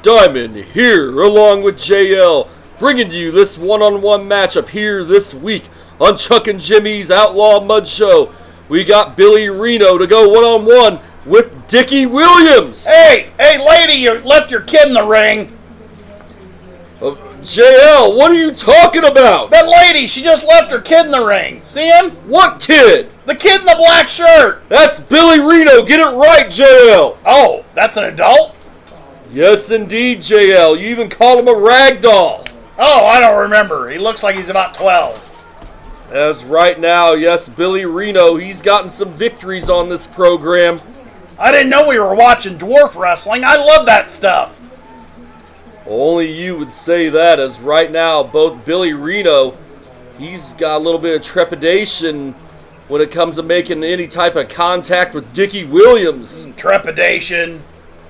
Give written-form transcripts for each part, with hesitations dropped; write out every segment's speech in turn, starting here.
Diamond here along with JL, bringing you this one-on-one matchup here this week on Chuck and Jimmy's Outlaw Mudshow. We got Billy Reno to go one-on-one with Dickie Williams. Hey, lady, you left your kid in the ring. JL, what are you talking about? That lady, she just left her kid in the ring. See him? What kid? The kid in the black shirt. That's Billy Reno. Get it right, JL. Oh, that's an adult? Yes, indeed, JL. You even called him a rag doll. Oh, I don't remember. He looks like he's about 12. As right now, yes, Billy Reno, he's gotten some victories on this program. I didn't know we were watching dwarf wrestling. I love that stuff. Only you would say that, as right now, both Billy Reno, he's got a little bit of trepidation when it comes to making any type of contact with Dickie Williams. Trepidation,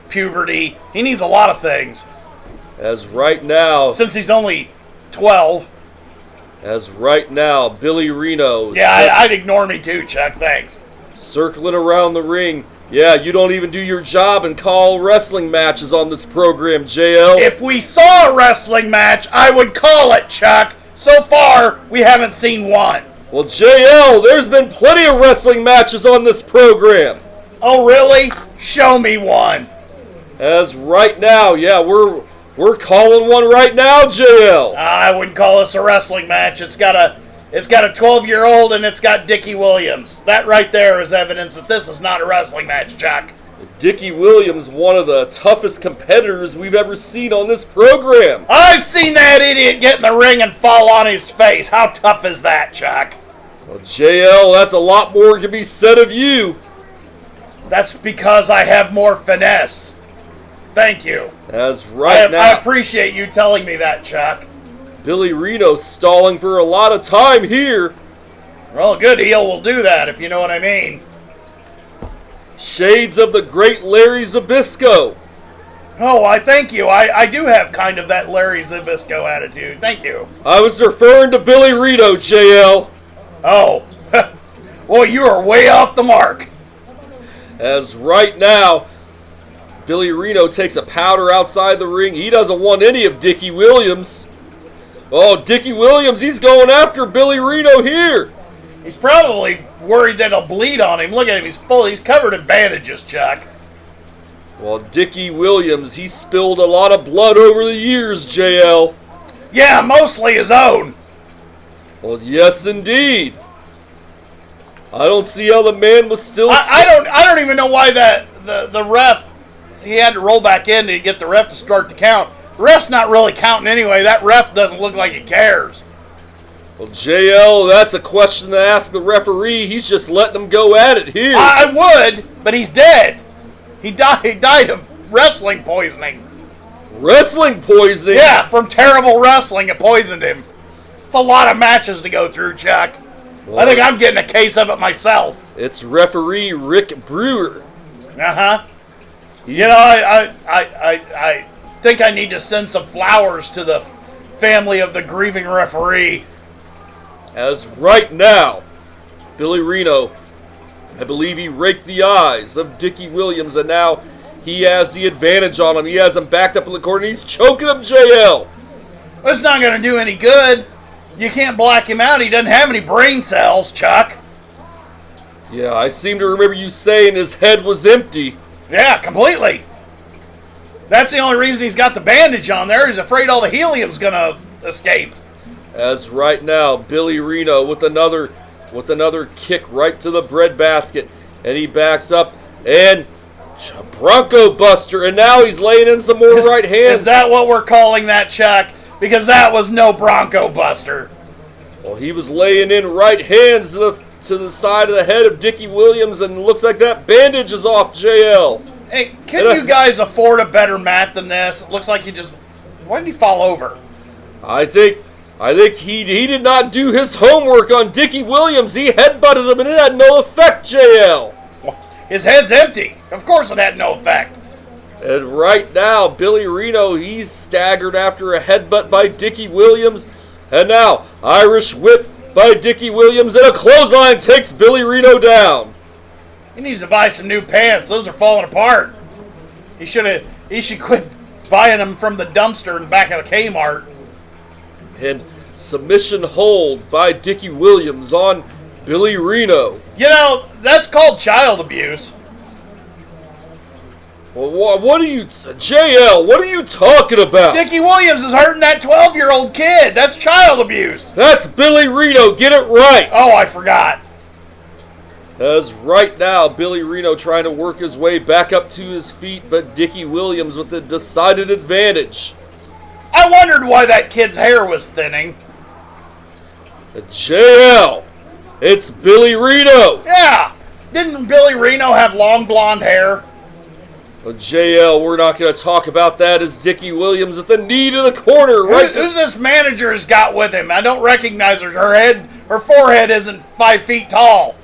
puberty. He needs a lot of things. As right now... Since he's only 12. As right now, Billy Reno... Yeah, I'd ignore me too, Chuck. Thanks. Circling around the ring. Yeah, you don't even do your job and call wrestling matches on this program, JL. If we saw a wrestling match, I would call it, Chuck. So far, we haven't seen one. Well, JL, there's been plenty of wrestling matches on this program. Oh, really? Show me one. As right now, yeah, we're calling one right now, JL. I wouldn't call this a wrestling match. It's got a 12-year-old and it's got Dickie Williams. That right there is evidence that this is not a wrestling match, Chuck. Dickie Williams, one of the toughest competitors we've ever seen on this program. I've seen that idiot get in the ring and fall on his face. How tough is that, Chuck? Well, JL, that's a lot more can be said of you. That's because I have more finesse. Thank you. As right now... I appreciate you telling me that, Chuck. Billy Reno stalling for a lot of time here. Well, a good heel will do that, if you know what I mean. Shades of the great Larry Zbyszko. Oh, I thank you. I do have kind of that Larry Zbyszko attitude. Thank you. I was referring to Billy Reno, JL. Oh. Well, you are way off the mark. As right now, Billy Reno takes a powder outside the ring. He doesn't want any of Dickie Williams. Oh, Dickie Williams, he's going after Billy Reno here. He's probably worried that he'll bleed on him. Look at him, he's covered in bandages, Chuck. Well, Dickie Williams, he spilled a lot of blood over the years, JL. Yeah, mostly his own. Well, yes, indeed. I don't see how the man was still... I don't even know why the ref, he had to roll back in to get the ref to start the count. The ref's not really counting anyway. That ref doesn't look like he cares. Well, JL, that's a question to ask the referee. He's just letting them go at it here. I would, but he's dead. He died of wrestling poisoning. Wrestling poisoning? Yeah, from terrible wrestling. It poisoned him. It's a lot of matches to go through, Chuck. Well, I think I'm getting a case of it myself. It's referee Rick Brewer. Uh-huh. You know, I think I need to send some flowers to the family of the grieving referee. As right now, Billy Reno, I believe he raked the eyes of Dickie Williams, and now he has the advantage on him. He has him backed up in the corner. He's choking him, JL. It's not going to do any good. You can't black him out. He doesn't have any brain cells, Chuck. Yeah, I seem to remember you saying his head was empty. Yeah, completely. That's the only reason he's got the bandage on there. He's afraid all the helium's going to escape. As right now, Billy Reno with another kick right to the breadbasket. And he backs up and Bronco Buster. And now he's laying in some more right hands. Is that what we're calling that, Chuck? Because that was no Bronco Buster. Well, he was laying in right hands to the side of the head of Dickie Williams. And it looks like that bandage is off, JL. Hey, can you guys afford a better mat than this? It looks like you just... Why did he fall over? I think he did not do his homework on Dickie Williams. He headbutted him and it had no effect, JL. His head's empty. Of course it had no effect. And right now, Billy Reno, he's staggered after a headbutt by Dickie Williams. And now, Irish whip by Dickie Williams and a clothesline takes Billy Reno down. He needs to buy some new pants. Those are falling apart. He should quit buying them from the dumpster in the back of the Kmart. And submission hold by Dickie Williams on Billy Reno. You know, that's called child abuse. Well, what are you, JL, what are you talking about? Dickie Williams is hurting that 12-year-old kid. That's child abuse. That's Billy Reno. Get it right. Oh, I forgot. As right now, Billy Reno trying to work his way back up to his feet, but Dickie Williams with a decided advantage. I wondered why that kid's hair was thinning. JL, it's Billy Reno. Yeah. Didn't Billy Reno have long blonde hair? Well, JL, we're not going to talk about that as Dickie Williams at the knee to the corner. Who's this manager has got with him? I don't recognize her. Her forehead isn't 5 feet tall.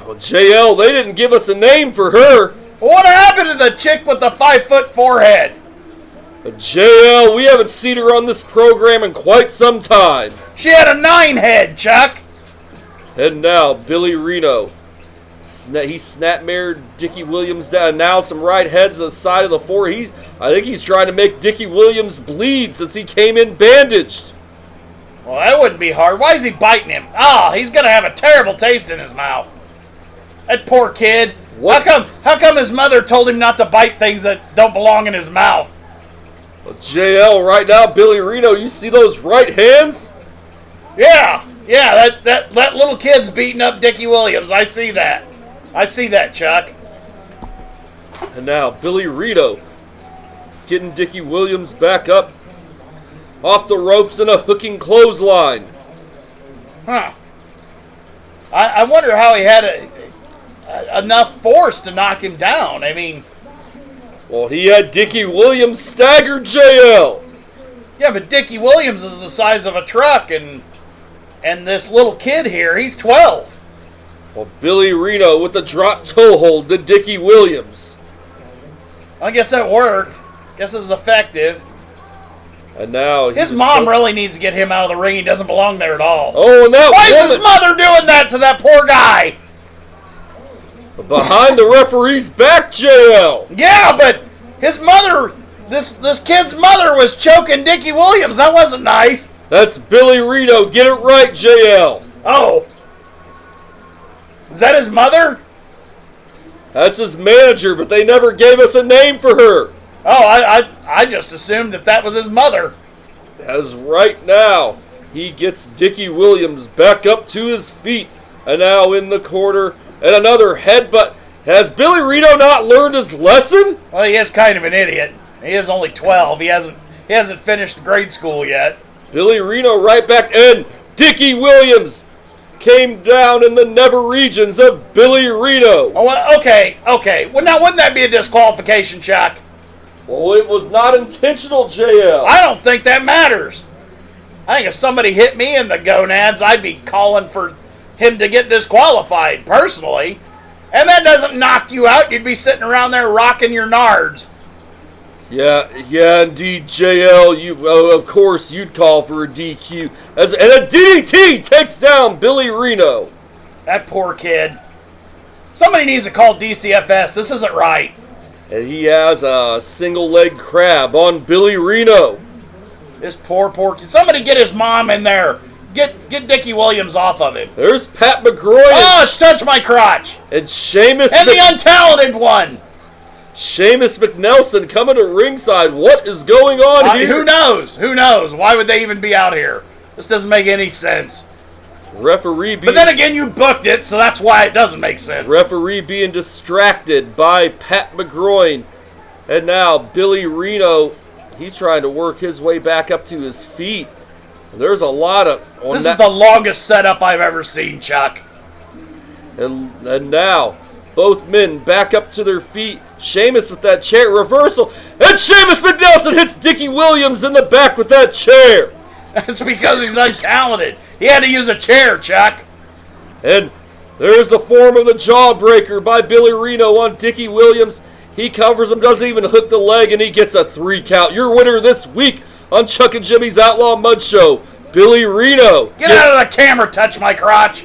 Well, JL, they didn't give us a name for her. What happened to the chick with the 5-foot forehead? JL, we haven't seen her on this program in quite some time. She had a 9 head, Chuck. And now, Billy Reno. He snap-mared Dickie Williams down. Now some right heads to the side of the floor. I think he's trying to make Dickie Williams bleed since he came in bandaged. Well, that wouldn't be hard. Why is he biting him? Oh, he's going to have a terrible taste in his mouth. That poor kid. What? How come his mother told him not to bite things that don't belong in his mouth? Well, JL, right now, Billy Reno, you see those right hands? Yeah, that little kid's beating up Dickie Williams. I see that. Chuck. And now, Billy Reno getting Dickie Williams back up off the ropes in a hooking clothesline. Huh. I wonder how he had enough force to knock him down. I mean... Well, he had Dickie Williams staggered, JL. Yeah, but Dickie Williams is the size of a truck, and this little kid here, he's 12. Well, Billy Reno with the drop toe hold to Dickie Williams. I guess that worked. Guess it was effective. And now his mom really needs to get him out of the ring. He doesn't belong there at all. Oh, and that Why is his mother doing that to that poor guy? Behind the referee's back, JL. Yeah, but his mother, this kid's mother was choking Dickie Williams. That wasn't nice. That's Billy Reno. Get it right, JL. Oh. Is that his mother? That's his manager, but they never gave us a name for her. Oh, I just assumed that was his mother. As right now, he gets Dickie Williams back up to his feet. And now in the corner, and another headbutt. Has Billy Reno not learned his lesson? Well, he is kind of an idiot. He is only 12. He hasn't finished grade school yet. Billy Reno right back, and Dickie Williams came down in the nether regions of Billy Reno. Oh, well, okay. Well, now, wouldn't that be a disqualification, Chuck? Well, it was not intentional, JL. I don't think that matters. I think if somebody hit me in the gonads, I'd be calling for him to get disqualified, personally. And that doesn't knock you out. You'd be sitting around there rocking your nards. Yeah, indeed, JL. Of course, you'd call for a DQ. And a DDT takes down Billy Reno. That poor kid. Somebody needs to call DCFS. This isn't right. And he has a single leg crab on Billy Reno. This poor kid. Somebody get his mom in there. Get Dickie Williams off of him. There's Pat McGroy. Oh, touch my crotch. And Sheamus. And the untalented one. Sheamus McNelson coming to ringside. What is going on here? Who knows? Why would they even be out here? This doesn't make any sense. Referee being... But then again, you booked it, so that's why it doesn't make sense. Referee being distracted by Pat McGroin. And now Billy Reno, he's trying to work his way back up to his feet. There's a lot of... This is the longest setup I've ever seen, Chuck. And now, both men back up to their feet. Sheamus with that chair reversal. And Sheamus McNelson hits Dickie Williams in the back with that chair. That's because he's untalented. He had to use a chair, Chuck. And there's the form of the jawbreaker by Billy Reno on Dickie Williams. He covers him, doesn't even hook the leg, and he gets a 3 count. Your winner this week on Chuck and Jimmy's Outlaw Mudshow, Billy Reno. Get out of the camera, touch my crotch.